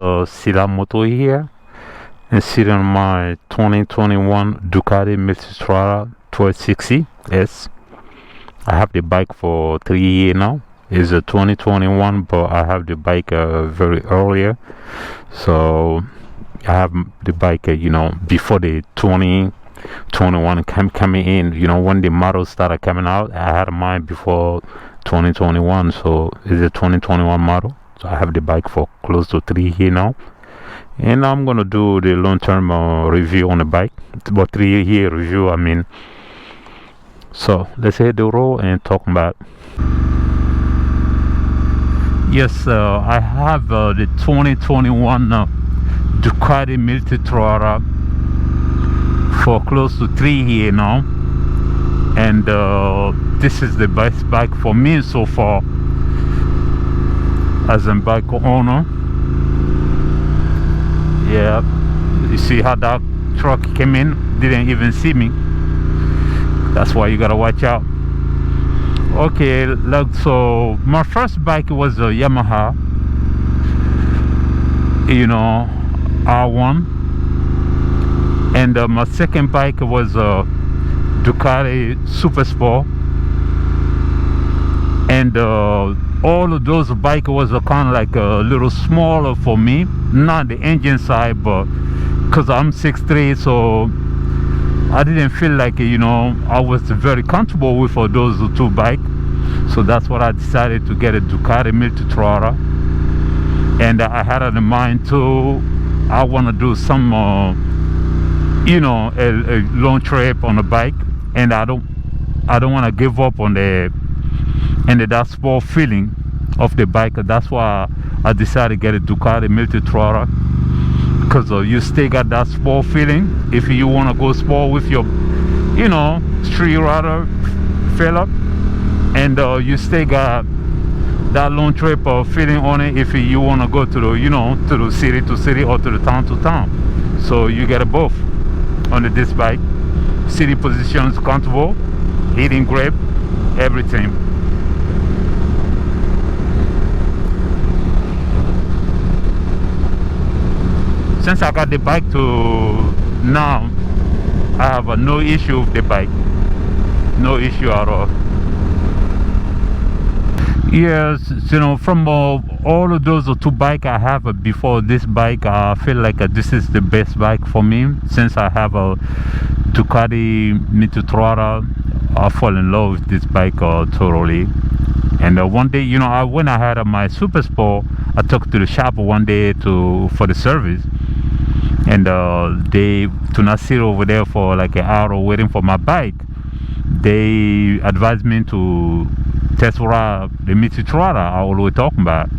Sila motor here and sitting on my 2021 Ducati Multistrada 1260 S. I have the bike for 3 years now. It's a 2021, but I have the bike very earlier. So I have the bike, before the 2021 coming in. When the models started coming out, I had mine before 2021. So it's a 2021 model. So I have the bike for close to 3 years now. And I'm gonna do the long-term review on the bike. It's about 3 year review, I mean. So let's hit the road and talk about. Yes, I have the 2021 Ducati Multistrada for close to 3 years now, and this is the best bike for me so far as a bike owner. Yeah, you see how that truck came in, didn't even see me. That's why you gotta watch out. Okay, look, so my first bike was a Yamaha, R1, and my second bike was a Ducati Super Sport, and all of those bikes was kind of like a little smaller for me, not the engine side, but because I'm 6'3", so I didn't feel like, I was very comfortable with those two bikes. So that's what I decided to get a Ducati Multistrada. And I had in mind too, I want to do some, a long trip on a bike. And I don't want to give up on that sport feeling of the bike. That's why I decided to get a Ducati Multistrada. Because you still got that sport feeling. If you want to go sport with your, street rider fella, and you still got that long trip feeling on it. If you want to go to the, to the city to city or to the town to town, so you get both on this bike. City positions comfortable, hitting grip, everything. Since I got the bike to now, I have no issue with the bike. No issue at all. Yes, from all of those two bikes I have before this bike, I feel like this is the best bike for me. Since I have a Ducati Multistrada, I fall in love with this bike totally. And one day, when I had my Super Sport, I took to the shop one day for the service. And they do not sit over there for like an hour waiting for my bike. They advised me to test ride the Multistrada I always talking about.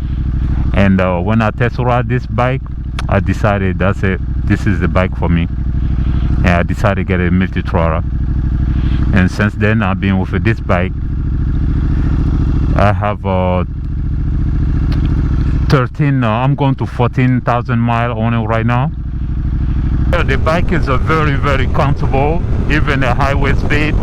And when I test ride this bike, I decided that's it. This is the bike for me. And I decided to get a Multistrada. And since then, I've been with this bike. I have I'm going to 14,000 miles on it right now. The bike is very, very comfortable, even at highway speed.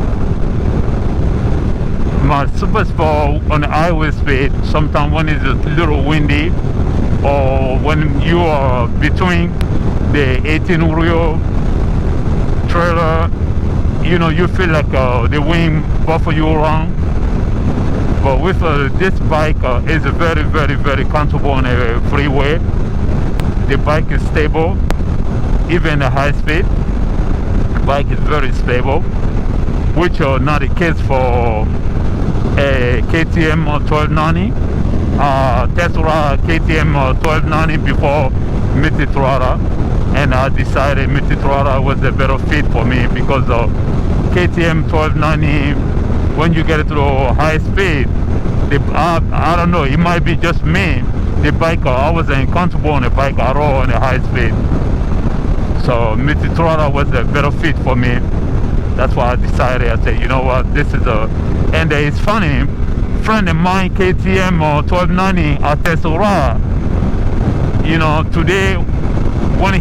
My Super Sport on the highway speed, sometimes when it's a little windy, or when you are between the 18-wheel trailer, you feel like the wind buffers you around. But with this bike, it's very, very, very comfortable on a freeway. The bike is stable. Even at high speed, the bike is very stable, which are not the case for a KTM 1290. Tesla KTM 1290 before Multistrada, and I decided Multistrada was a better fit for me because of KTM 1290. When you get to the high speed, I don't know, it might be just me. The bike, I wasn't comfortable on the bike at all on the high speed. So Multistrada was a better fit for me. That's why I decided. I said, you know what, this is and it's funny, friend of mine, KTM 1290 at Tesla. Today when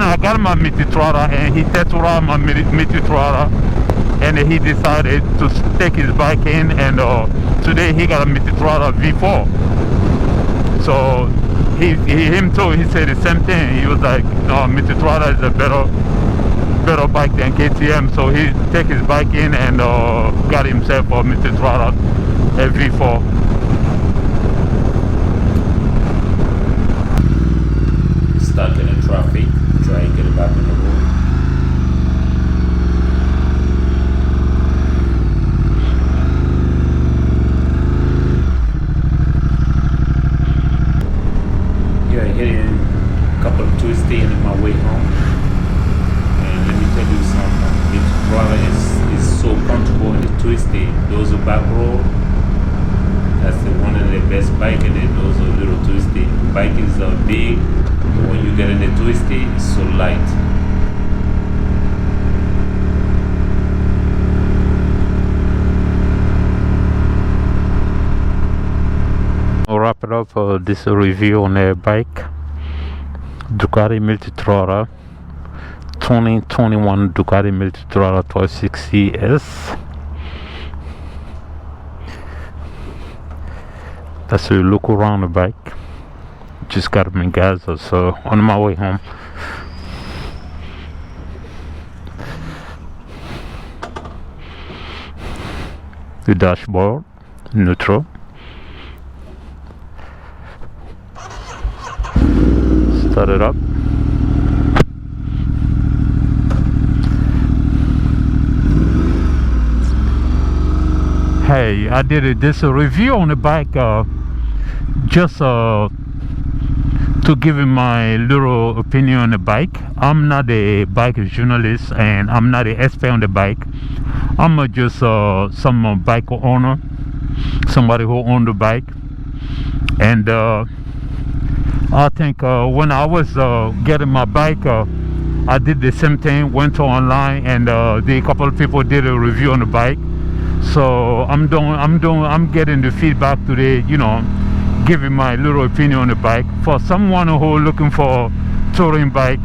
I got my Multistrada and he tested my Multistrada, and he decided to take his bike in, and today he got a Multistrada V4. So him too, he said the same thing. He was like, no, Multistrada is a better bike than KTM. So he take his bike in and got himself a Multistrada V4. Stuck in the traffic, try to get back on the road. Yeah, hitting a couple of twisties on my way home. And let me tell you something, this brother is so comfortable in the twisty. Those are back road. That's one of the best bike, and then those are little twisty. Bike is big, but when you get in the twisty, it's so light. I'll wrap it up for this review on a bike, Ducati Multistrada 2021 Ducati Multistrada 1260S. That's a look around the bike. Just got them in Gaza, so on my way home. The dashboard, neutral. Start it up. Hey, I did this review on the bike just to give you my little opinion on the bike. I'm not a bike journalist and I'm not an expert on the bike. I'm just some bike owner, somebody who owned the bike. And I think when I was getting my bike, I did the same thing, went online and a couple of people did a review on the bike. So I'm getting the feedback today, you know, giving my little opinion on the bike. For someone who looking for touring bike,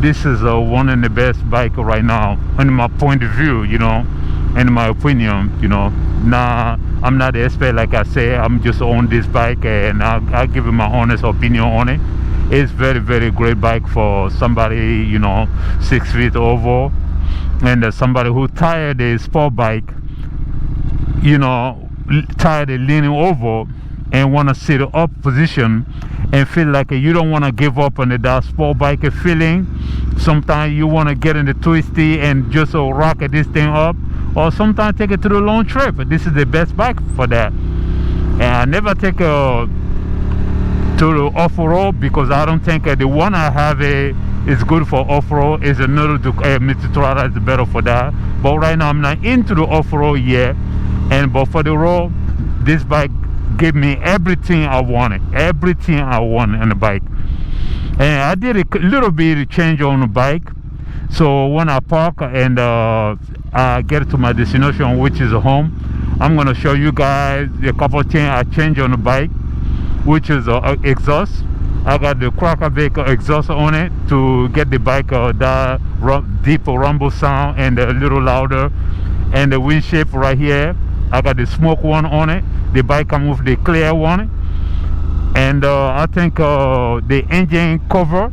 this is one of the best bike right now, in my point of view, you know, in my opinion, you know. Nah, I'm not the expert, like I say. I'm just on this bike and I'll give you my honest opinion on it. It's very, very great bike for somebody, you know, 6 feet over, and somebody who tired a sport bike, you know, tired of leaning over and want to sit up position and feel like you don't want to give up on that sport bike feeling. Sometimes you want to get in the twisty and just rock this thing up, or sometimes take it to the long trip. This is the best bike for that. And I never take to the off-road because I don't think the one I have is good for off-road. Is another Multistrada is better for that. But right now I'm not into the off-road yet. But for the road, this bike gave me everything I wanted on the bike. And I did a little bit of change on the bike. So when I park and I get to my destination, which is home, I'm gonna show you guys a couple of things I changed on the bike, which is exhaust. I got the Cracker Baker exhaust on it to get the bike that deep rumble sound and a little louder. And the wind shape right here, I got the smoke one on it. The bike comes with the clear one. And I think the engine cover,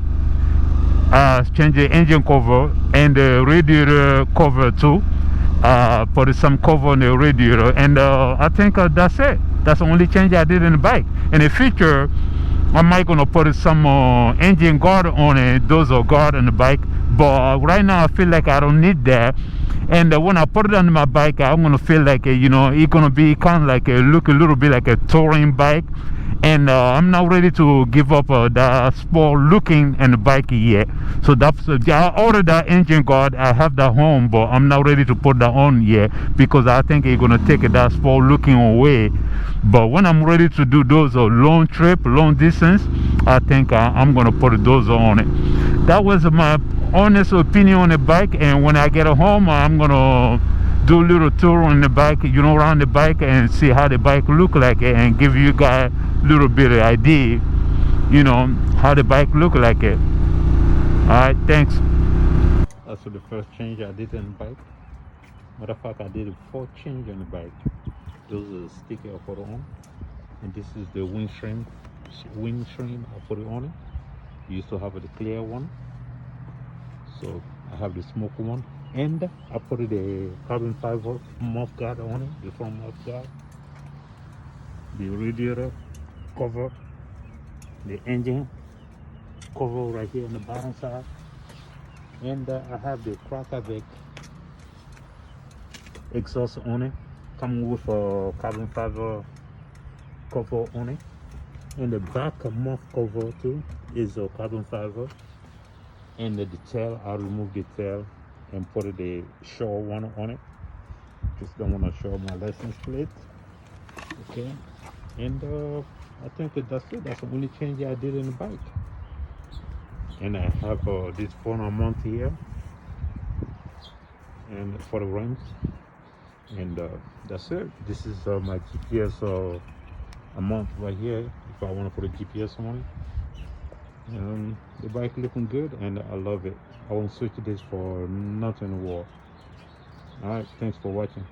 change the engine cover and the radiator cover too. Put some cover on the radiator, and I think that's it. That's the only change I did in the bike. In the future, I might gonna put some engine guard on it. Those are guard on the bike, but right now I feel like I don't need that. And when I put it on my bike, I'm gonna feel like you know, it's gonna be kind of like look a little bit like a touring bike. And I'm not ready to give up that sport looking in the bike yet. So that's I ordered that engine guard. I have that home, but I'm not ready to put that on yet because I think it's gonna take that sport looking away. But when I'm ready to do those long trip, long distance, I think I'm gonna put those on it. That was my honest opinion on the bike. And when I get home, I'm gonna do a little tour on the bike, you know, around the bike and see how the bike look like it, and give you guys a little bit of idea, you know, how the bike look like it. Alright, thanks. That's the first change I did on the bike. Matter of fact, I did 4 change on the bike. Those are sticker I put on, and this is the windscreen windscreen. I put it on it. Used to have the clear one, so I have the smoke one, and I put the carbon fiber mouth guard on it, the front mouth guard, the radiator cover, the engine cover right here on the bottom side, and I have the Crackerback exhaust on it, coming with a carbon fiber cover on it, and the back mouth cover too is a carbon fiber, and the tail, I remove the tail and put the shore one on it. Just don't want to show my license plate. Okay, and I think that's it. That's the only change I did in the bike. And I have this phone mount here, and for the rims, and that's it. This is my GPS mount right here. If I want to put a GPS on it. The bike looking good, and I love it. I won't switch this for nothing in the world. All right, thanks for watching.